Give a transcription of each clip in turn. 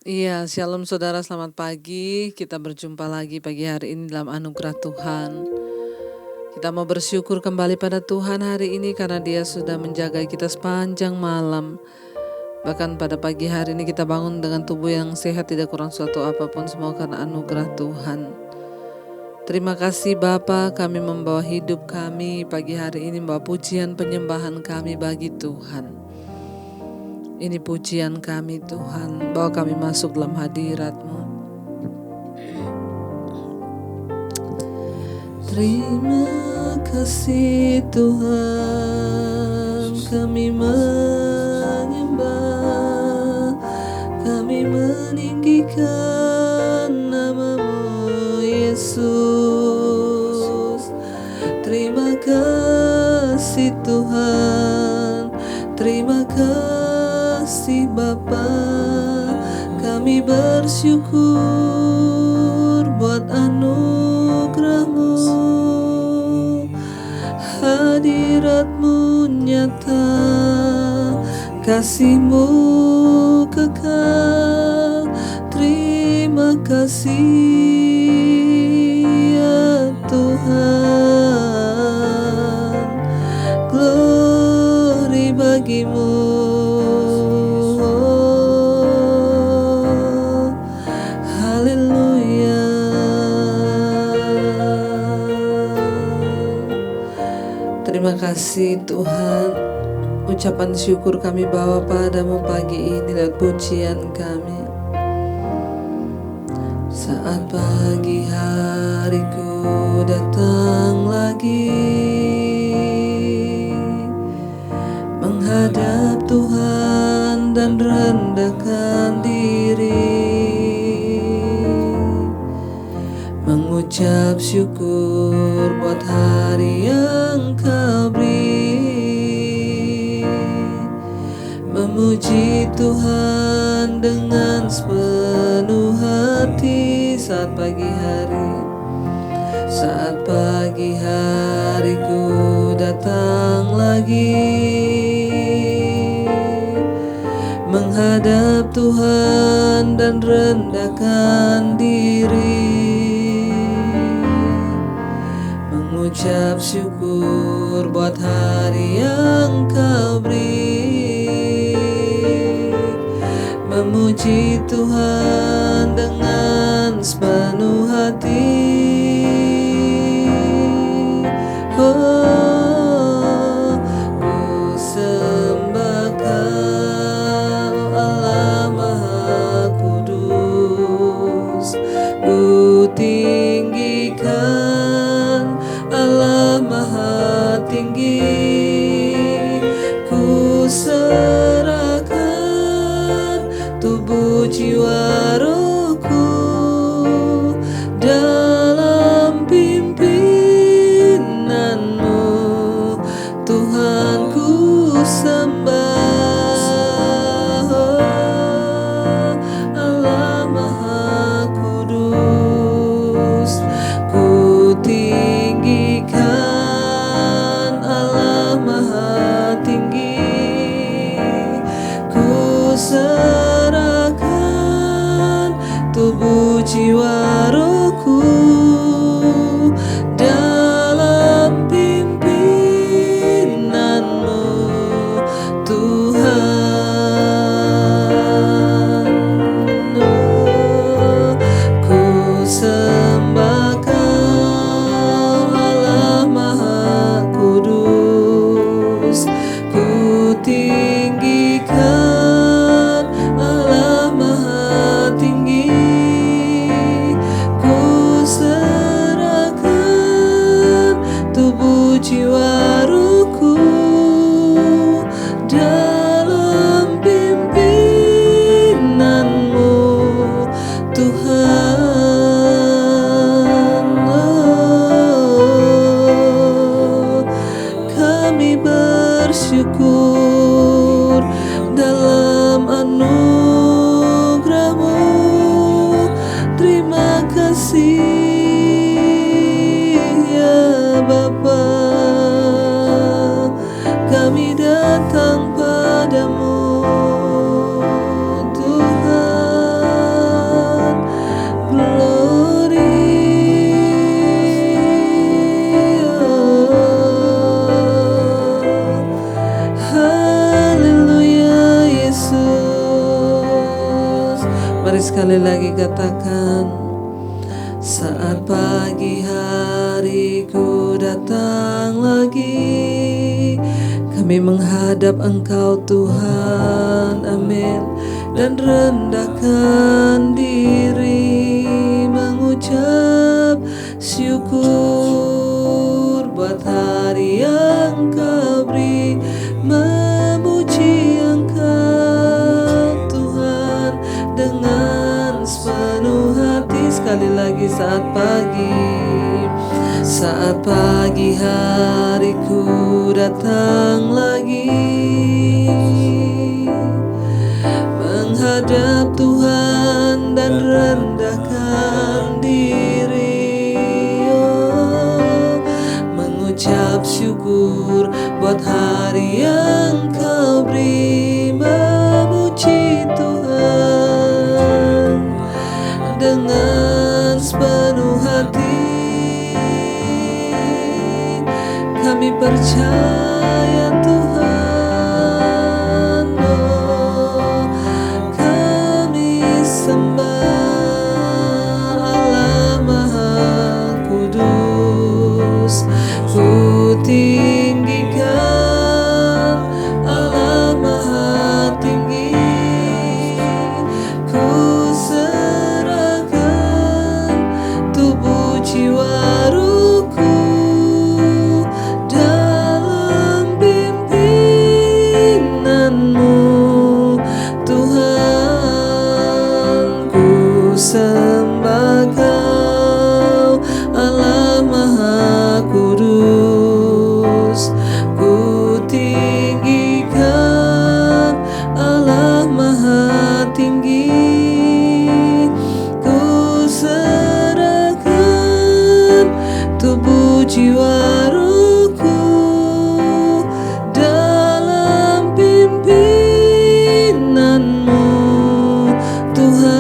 Iya, shalom saudara, selamat pagi. Kita berjumpa lagi pagi hari ini dalam anugerah Tuhan. Kita mau bersyukur kembali pada Tuhan hari ini karena Dia sudah menjaga kita sepanjang malam. Bahkan pada pagi hari ini kita bangun dengan tubuh yang sehat, tidak kurang suatu apapun, semua karena anugerah Tuhan. Terima kasih Bapa, kami membawa hidup kami pagi hari ini, membawa pujian penyembahan kami bagi Tuhan. Ini pujian kami Tuhan, bawa kami masuk dalam hadirat-Mu. Terima kasih Tuhan, kami menyembah, kami meninggikan nama-Mu Yesus. Terima kasih Tuhan, terima kasih Bapa, kami bersyukur buat anugerah-Mu, hadirat-Mu nyata, kasih-Mu kekal. Terima kasih ya Tuhan, glory bagi-Mu. Terima kasih Tuhan, ucapan syukur kami bawa padamu pagi ini lewat pujian kami. Saat pagi hariku datang lagi, menghadap Tuhan dan rendahkan diri, mengucap syukur buat hari yang Kau beri, memuji Tuhan dengan sepenuh hati saat pagi hari. Saat pagi hariku datang lagi, menghadap Tuhan dan rendahkan diri, mengucap syukur buat hari yang Kau beri, memuji Tuhan dengan sepenuh hati. Oh, ku sembah Kau Allah Maha Kudus, ku tinggikan Allah Maha Tinggi, ku serahkan tubuh jiwa rohku dan sekali lagi katakan, saat pagi hari ku datang lagi, kami menghadap Engkau Tuhan, amin. Dan rendahkan diri, mengucap syukur buat hari yang Kau beri, memuji Engkau Tuhan dengan sepenuh hati. Sekali lagi, saat pagi hariku datang lagi, menghadap Tuhan dan rendahkan diri, mengucap syukur buat hari yang Kau beri, memuji Tuhan dengan sepenuh hati. Kami percaya Tuhan, kami sembah Allah Maha Kudus. Ku tinggikan Allah Maha Tinggi, ku serahkan tubuh jiwa ruhku dalam pimpinanmu Tuhan. Ku sembah Kau Allah Maha Kudus, ku tinggikan Allah Maha Tinggi, ku serahkan tubuh jiwa ruhku dalam pimpinanmu Tuhan.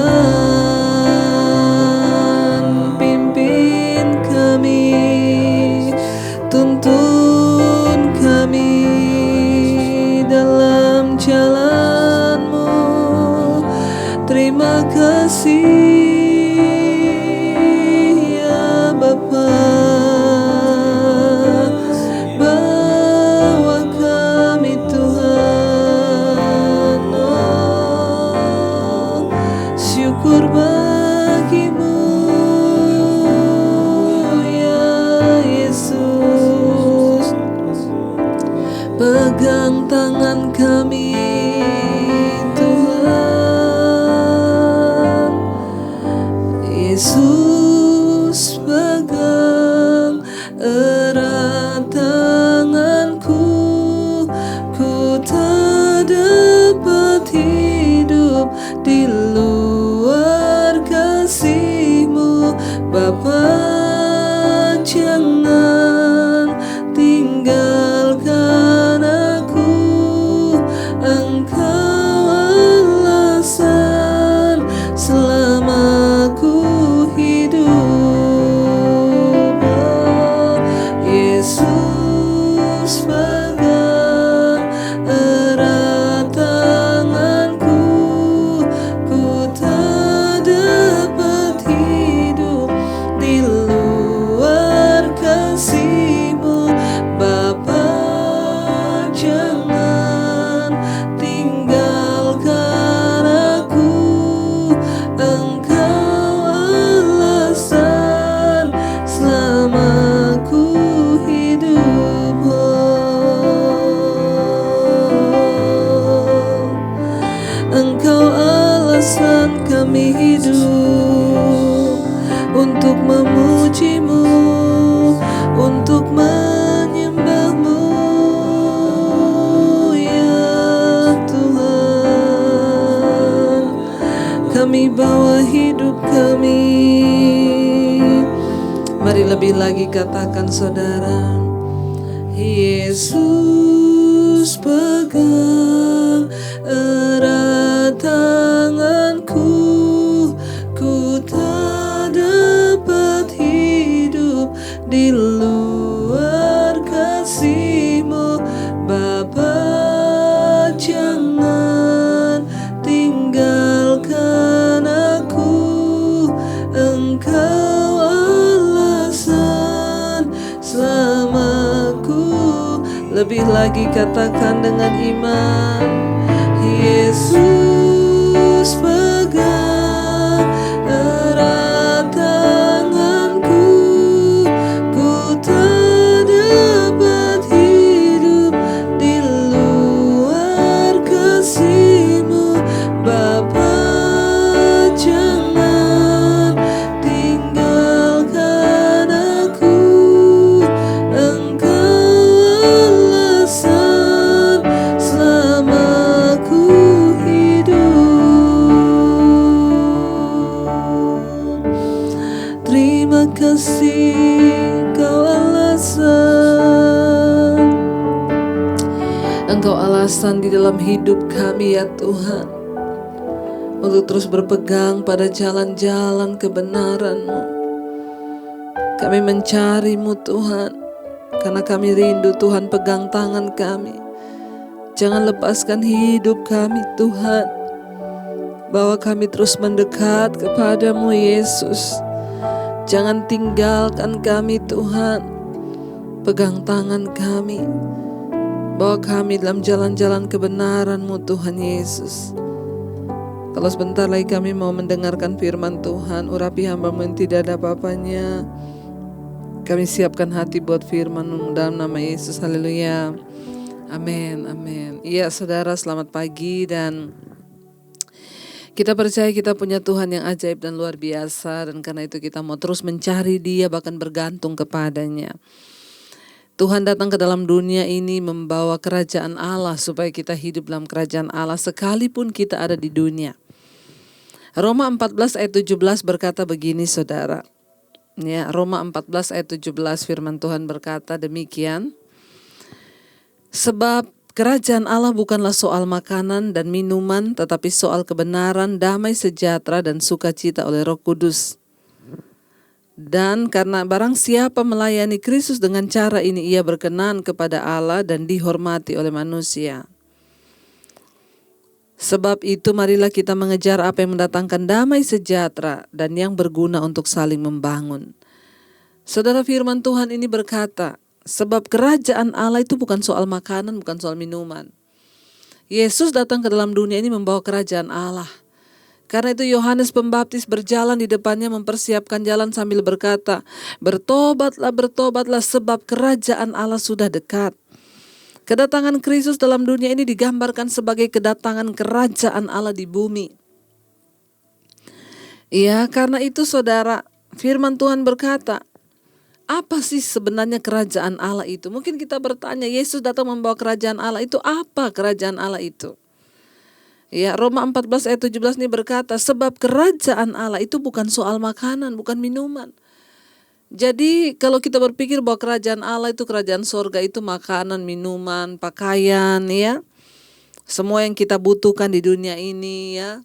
Pimpin kami, tuntun kami dalam jalan-Mu. Terima kasih ya Bapa, bawa kami Tuhan. Syukur bagi-Mu ya Yesus. Pegang tangan kami Tuhan Yesus, pegang erat tanganku. Ku tak dapat hidup di luar kasih-Mu Bapa. Jangan tinggalkan aku, Engkau alasan selama ku hidup. Yesus, pegang erat tanganku. Ku tak dapat hidup di luar kasih-Mu Bapa. Jangan tinggalkan aku, Engkau alasan selama ku hidup. Engkau alasan kami hidup untuk memuji-Mu, untuk menyembah-Mu ya Tuhan. Kami bawa hidup kami. Mari lebih lagi katakan saudara, Yesus, pegang erat tanganku. Ku tak dapat hidup di luar kasih-Mu Bapa. Jangan tinggalkan lagi, katakan dengan iman. Yesus pegang erat tanganku, ku tak dapat hidup di luar kasih-Mu, Bapa. Jangan tinggalkan aku, Engkau alasan selama ku hidup. Terima kasih, Kau alasan. Engkau alasan di dalam hidup kami ya Tuhan, untuk terus berpegang pada jalan-jalan kebenaran-Mu. Kami mencari-Mu Tuhan, karena kami rindu Tuhan, pegang tangan kami. Jangan lepaskan hidup kami Tuhan. Bawa kami terus mendekat kepada-Mu Yesus. Jangan tinggalkan kami Tuhan. Pegang tangan kami. Bawa kami dalam jalan-jalan kebenaran-Mu Tuhan Yesus. Kalau sebentar lagi kami mau mendengarkan firman Tuhan, urapi hamba-Mu yang tidak ada apa-apanya. Kami siapkan hati buat firman-Mu dalam nama Yesus. Haleluya. Amin, amin. Iya saudara, selamat pagi, dan kita percaya kita punya Tuhan yang ajaib dan luar biasa, dan karena itu kita mau terus mencari Dia, bahkan bergantung kepadanya. Tuhan datang ke dalam dunia ini membawa kerajaan Allah supaya kita hidup dalam kerajaan Allah sekalipun kita ada di dunia. Roma 14 ayat 17 berkata begini saudara. Ya, Roma 14 ayat 17 firman Tuhan berkata demikian. Sebab kerajaan Allah bukanlah soal makanan dan minuman, tetapi soal kebenaran, damai sejahtera dan sukacita oleh Roh Kudus. Dan karena barang siapa melayani Kristus dengan cara ini, ia berkenan kepada Allah dan dihormati oleh manusia. Sebab itu marilah kita mengejar apa yang mendatangkan damai sejahtera dan yang berguna untuk saling membangun. Saudara, firman Tuhan ini berkata, sebab kerajaan Allah itu bukan soal makanan, bukan soal minuman. Yesus datang ke dalam dunia ini membawa kerajaan Allah. Karena itu Yohanes Pembaptis berjalan di depannya mempersiapkan jalan sambil berkata, bertobatlah, bertobatlah sebab kerajaan Allah sudah dekat. Kedatangan Kristus dalam dunia ini digambarkan sebagai kedatangan kerajaan Allah di bumi. Ya, karena itu saudara, firman Tuhan berkata, apa sih sebenarnya kerajaan Allah itu? Mungkin kita bertanya, Yesus datang membawa kerajaan Allah itu, apa kerajaan Allah itu? Ya, Roma 14 ayat 17 ini berkata, sebab kerajaan Allah itu bukan soal makanan, bukan minuman. Jadi kalau kita berpikir bahwa kerajaan Allah itu, kerajaan sorga itu makanan, minuman, pakaian, ya, semua yang kita butuhkan di dunia ini, ya,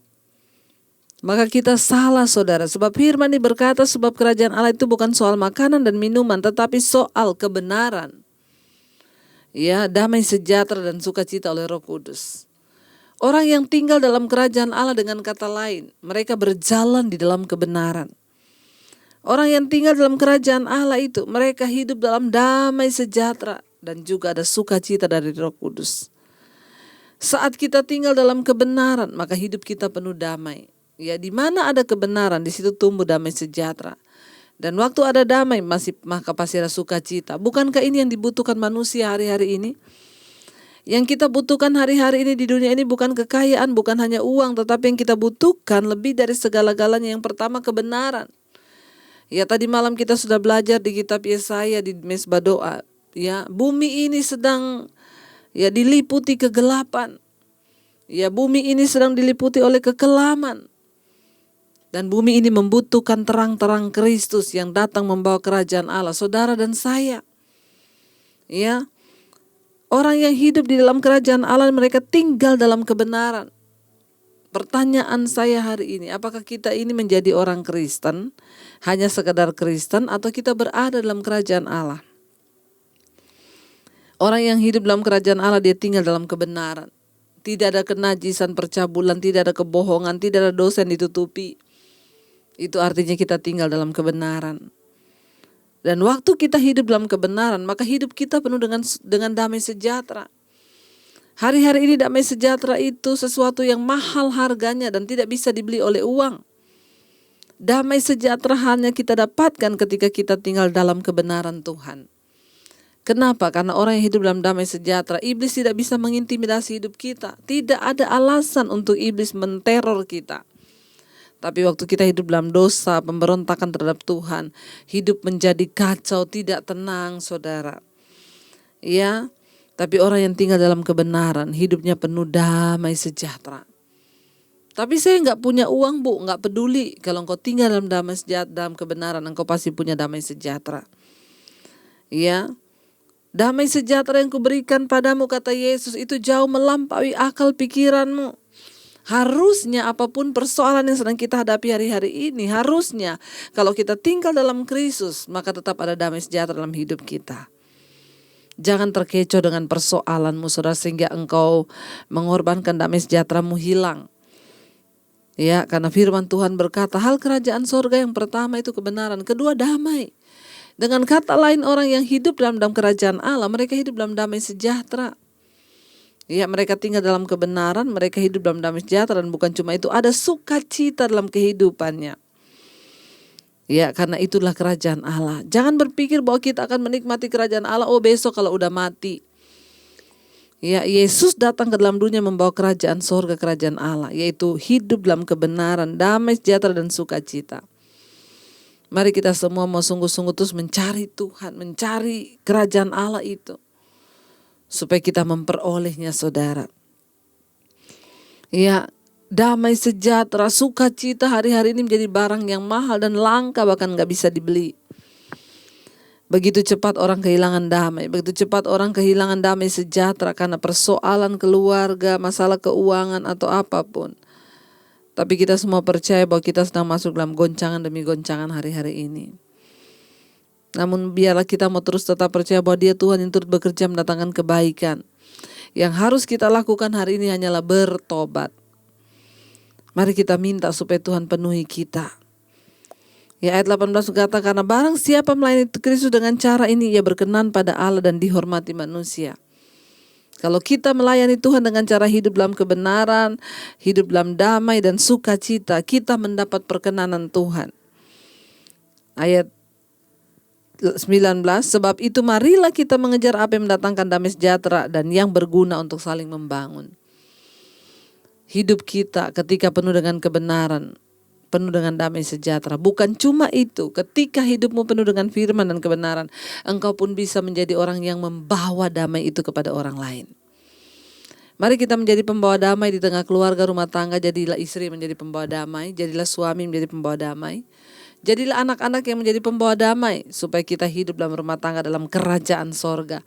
maka kita salah saudara. Sebab firman ini berkata, sebab kerajaan Allah itu bukan soal makanan dan minuman, tetapi soal kebenaran, ya, damai sejahtera dan sukacita oleh Roh Kudus. Orang yang tinggal dalam kerajaan Allah, dengan kata lain, mereka berjalan di dalam kebenaran. Orang yang tinggal dalam kerajaan Allah itu, mereka hidup dalam damai sejahtera dan juga ada sukacita dari Roh Kudus. Saat kita tinggal dalam kebenaran, maka hidup kita penuh damai. Ya, di mana ada kebenaran, di situ tumbuh damai sejahtera. Dan waktu ada damai, maka pasti ada sukacita. Bukankah ini yang dibutuhkan manusia hari-hari ini? Yang kita butuhkan hari-hari ini di dunia ini bukan kekayaan, bukan hanya uang, tetapi yang kita butuhkan lebih dari segala-galanya, yang pertama kebenaran. Ya, tadi malam kita sudah belajar di kitab Yesaya di Mezbah Doa. Ya, bumi ini sedang diliputi kegelapan. Ya, bumi ini sedang diliputi oleh kekelaman. Dan bumi ini membutuhkan terang-terang Kristus yang datang membawa kerajaan Allah, saudara dan saya. Ya, orang yang hidup di dalam kerajaan Allah, mereka tinggal dalam kebenaran. Pertanyaan saya hari ini, apakah kita ini menjadi orang Kristen, hanya sekedar Kristen, atau kita berada dalam kerajaan Allah? Orang yang hidup dalam kerajaan Allah, dia tinggal dalam kebenaran. Tidak ada kenajisan, percabulan, tidak ada kebohongan, tidak ada dosa yang ditutupi. Itu artinya kita tinggal dalam kebenaran. Dan waktu kita hidup dalam kebenaran, maka hidup kita penuh dengan damai sejahtera. Hari-hari ini damai sejahtera itu sesuatu yang mahal harganya dan tidak bisa dibeli oleh uang. Damai sejahtera hanya kita dapatkan ketika kita tinggal dalam kebenaran Tuhan. Kenapa? Karena orang yang hidup dalam damai sejahtera, iblis tidak bisa mengintimidasi hidup kita. Tidak ada alasan untuk iblis menteror kita. Tapi waktu kita hidup dalam dosa, pemberontakan terhadap Tuhan, hidup menjadi kacau, tidak tenang, saudara. Ya, tapi orang yang tinggal dalam kebenaran, hidupnya penuh damai sejahtera. Tapi saya nggak punya uang, Bu, nggak peduli. Kalau engkau tinggal dalam damai sejahtera, dalam kebenaran, engkau pasti punya damai sejahtera. Ya, damai sejahtera yang kuberikan padamu, kata Yesus, itu jauh melampaui akal pikiranmu. Harusnya apapun persoalan yang sedang kita hadapi hari-hari ini, harusnya kalau kita tinggal dalam Kristus, maka tetap ada damai sejahtera dalam hidup kita. Jangan terkecoh dengan persoalanmu, saudara, sehingga engkau mengorbankan damai sejahteramu hilang. Ya, karena firman Tuhan berkata, hal kerajaan sorga yang pertama itu kebenaran, kedua damai. Dengan kata lain, orang yang hidup dalam kerajaan Allah, mereka hidup dalam damai sejahtera. Ya, mereka tinggal dalam kebenaran, mereka hidup dalam damai sejahtera, dan bukan cuma itu, ada sukacita dalam kehidupannya. Ya, karena itulah kerajaan Allah. Jangan berpikir bahwa kita akan menikmati kerajaan Allah, besok kalau udah mati. Ya, Yesus datang ke dalam dunia membawa kerajaan sorga, kerajaan Allah, yaitu hidup dalam kebenaran, damai sejahtera dan sukacita. Mari kita semua mau sungguh-sungguh terus mencari Tuhan, mencari kerajaan Allah itu. Supaya kita memperolehnya, saudara. Ya, damai sejahtera, sukacita hari-hari ini menjadi barang yang mahal dan langka, bahkan gak bisa dibeli. Begitu cepat orang kehilangan damai, begitu cepat orang kehilangan damai sejahtera karena persoalan keluarga, masalah keuangan atau apapun. Tapi kita semua percaya bahwa kita sedang masuk dalam goncangan demi goncangan hari-hari ini. Namun biarlah kita mau terus tetap percaya bahwa Dia Tuhan yang turut bekerja mendatangkan kebaikan. Yang harus kita lakukan hari ini hanyalah bertobat. Mari kita minta supaya Tuhan penuhi kita. Ya, ayat 18 berkata, karena barang siapa melayani Kristus dengan cara ini, ia berkenan pada Allah dan dihormati manusia. Kalau kita melayani Tuhan dengan cara hidup dalam kebenaran, hidup dalam damai dan sukacita, kita mendapat perkenanan Tuhan. Ayat 19, sebab itu marilah kita mengejar apa yang mendatangkan damai sejahtera dan yang berguna untuk saling membangun. Hidup kita ketika penuh dengan kebenaran, penuh dengan damai sejahtera. Bukan cuma itu, ketika hidupmu penuh dengan firman dan kebenaran, engkau pun bisa menjadi orang yang membawa damai itu kepada orang lain. Mari kita menjadi pembawa damai di tengah keluarga, rumah tangga. Jadilah istri menjadi pembawa damai, jadilah suami menjadi pembawa damai. Jadilah anak-anak yang menjadi pembawa damai, supaya kita hidup dalam rumah tangga dalam kerajaan sorga.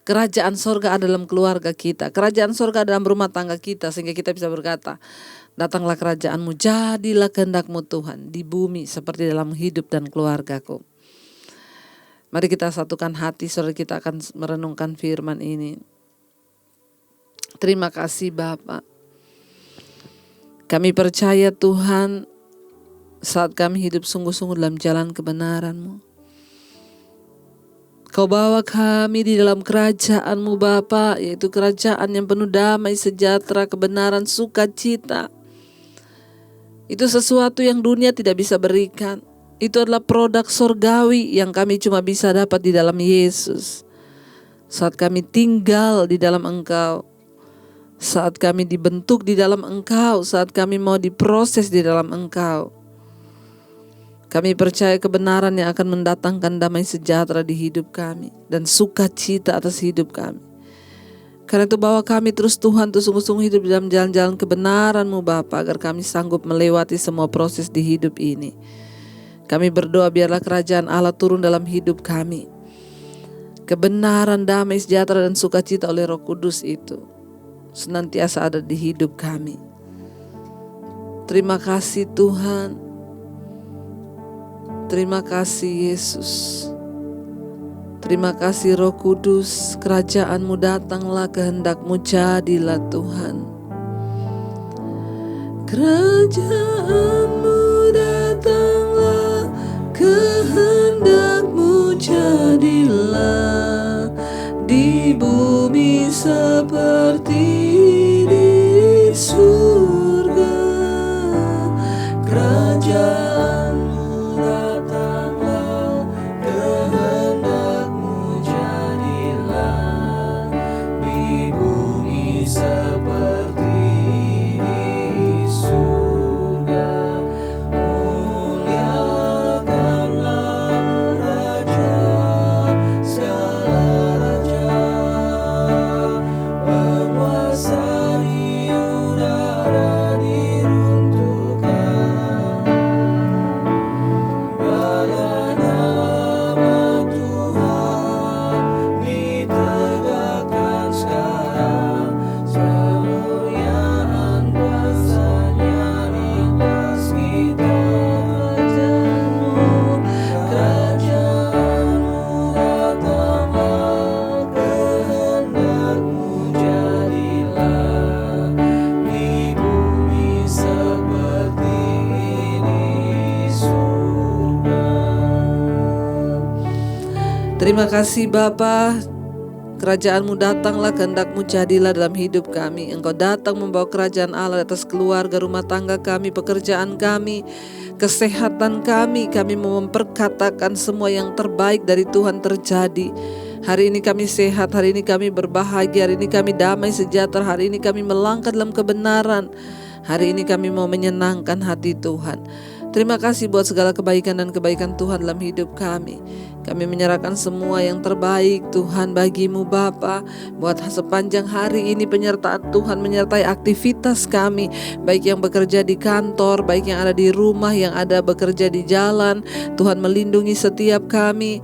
Kerajaan sorga ada dalam keluarga kita, kerajaan sorga dalam rumah tangga kita, sehingga kita bisa berkata, datanglah kerajaanmu, jadilah kehendakmu Tuhan, di bumi seperti dalam hidup dan keluargaku. Mari kita satukan hati, saudara, kita akan merenungkan firman ini. Terima kasih Bapa. Kami percaya Tuhan, saat kami hidup sungguh-sungguh dalam jalan kebenaran-Mu, Kau bawa kami di dalam kerajaan-Mu Bapa, yaitu kerajaan yang penuh damai sejahtera, kebenaran, sukacita. Itu sesuatu yang dunia tidak bisa berikan. Itu adalah produk sorgawi yang kami cuma bisa dapat di dalam Yesus. Saat kami tinggal di dalam Engkau, saat kami dibentuk di dalam Engkau, saat kami mau diproses di dalam Engkau, kami percaya kebenaran yang akan mendatangkan damai sejahtera di hidup kami dan sukacita atas hidup kami. Karena itu bawa kami terus Tuhan untuk sungguh-sungguh hidup dalam jalan-jalan kebenaran-Mu Bapa, agar kami sanggup melewati semua proses di hidup ini. Kami berdoa biarlah kerajaan Allah turun dalam hidup kami. Kebenaran, damai sejahtera dan sukacita oleh Roh Kudus itu senantiasa ada di hidup kami. Terima kasih Tuhan. Terima kasih Yesus. Terima kasih Roh Kudus. Kerajaan-Mu datanglah, kehendak-Mu jadilah Tuhan. Kerajaan-Mu datanglah, kehendak-Mu Terima kasih Bapa. Kerajaan-Mu datanglah, kehendak-Mu jadilah dalam hidup kami. Engkau datang membawa kerajaan Allah atas keluarga, rumah tangga kami, pekerjaan kami, kesehatan kami. Kami mau memperkatakan semua yang terbaik dari Tuhan terjadi. Hari ini kami sehat, hari ini kami berbahagia, hari ini kami damai sejahtera, hari ini kami melangkah dalam kebenaran. Hari ini kami mau menyenangkan hati Tuhan. Terima kasih buat segala kebaikan dan kebaikan Tuhan dalam hidup kami. Kami menyerahkan semua yang terbaik Tuhan bagi-Mu Bapa. Buat sepanjang hari ini penyertaan Tuhan menyertai aktivitas kami, baik yang bekerja di kantor, baik yang ada di rumah, yang ada bekerja di jalan. Tuhan melindungi setiap kami,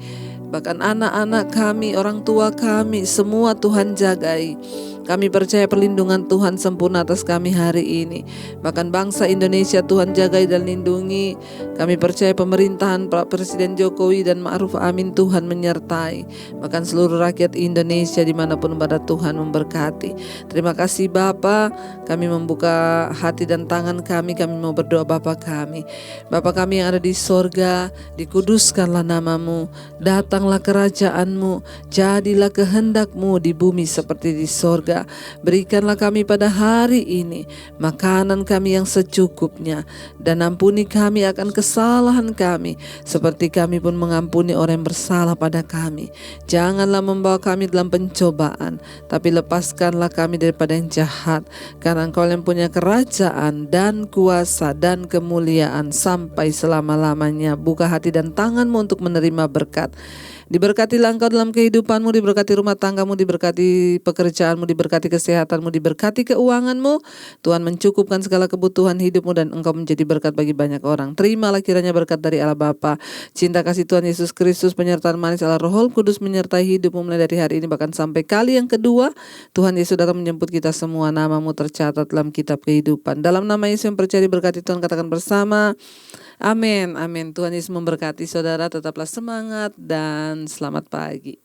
bahkan anak-anak kami, orang tua kami, semua Tuhan jagai. Kami percaya perlindungan Tuhan sempurna atas kami hari ini. Bahkan bangsa Indonesia Tuhan jagai dan lindungi. Kami percaya pemerintahan Pak Presiden Jokowi dan Ma'ruf Amin Tuhan menyertai. Bahkan seluruh rakyat Indonesia dimanapun berada Tuhan memberkati. Terima kasih Bapa. Kami membuka hati dan tangan kami mau berdoa Bapa kami. Bapa kami yang ada di sorga, dikuduskanlah nama-Mu. Datanglah kerajaan-Mu. Jadilah kehendak-Mu di bumi seperti di sorga. Berikanlah kami pada hari ini makanan kami yang secukupnya, dan ampuni kami akan kesalahan kami seperti kami pun mengampuni orang yang bersalah pada kami. Janganlah membawa kami dalam pencobaan, tapi lepaskanlah kami daripada yang jahat, karena Engkau yang punya kerajaan dan kuasa dan kemuliaan sampai selama-lamanya. Buka hati dan tangan-Mu untuk menerima berkat. Diberkatilah Engkau dalam kehidupan-Mu, diberkati rumah tangga-Mu, diberkati pekerjaan-Mu, diberkati kesehatan-Mu, diberkati keuangan-Mu. Tuhan mencukupkan segala kebutuhan hidup-Mu dan Engkau menjadi berkat bagi banyak orang. Terimalah kiranya berkat dari Allah Bapa, cinta kasih Tuhan Yesus Kristus, penyertaan manis Allah Roh Kudus menyertai hidup-Mu mulai dari hari ini bahkan sampai kali yang kedua. Tuhan Yesus datang menjemput kita semua, nama-Mu tercatat dalam kitab kehidupan. Dalam nama Yesus yang percaya diberkati Tuhan, katakan bersama. Amin, amin. Tuhan Yesus memberkati saudara, tetaplah semangat dan selamat pagi.